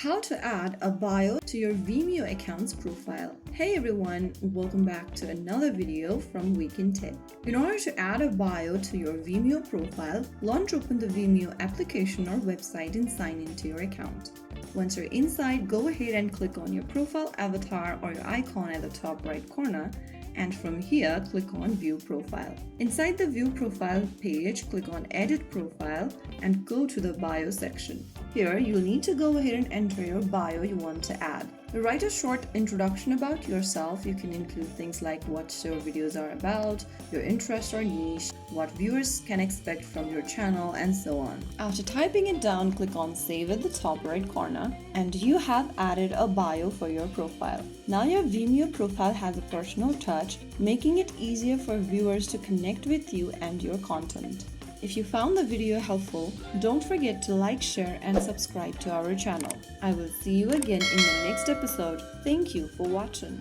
How to add a bio to your Vimeo account's profile. Hey everyone, welcome back to another video from Wake&Tech. In order to add a bio to your Vimeo profile, launch open the Vimeo application or website and sign into your account. Once you're inside, go ahead and click on your profile avatar or your icon at the top right corner, and from here click on View Profile. Inside the View Profile page, click on Edit Profile and go to the Bio section. Here you'll need to go ahead and enter your bio you want to add. Write a short introduction about yourself. You can include things like what your videos are about, your interest or niche, what viewers can expect from your channel, and so on. After typing it down, click on Save at the top right corner, and you have added a bio for your profile. Now your Vimeo profile has a personal touch, making it easier for viewers to connect with you and your content. If you found the video helpful, don't forget to like, share, and subscribe to our channel. I will see you again in the next episode. Thank you for watching.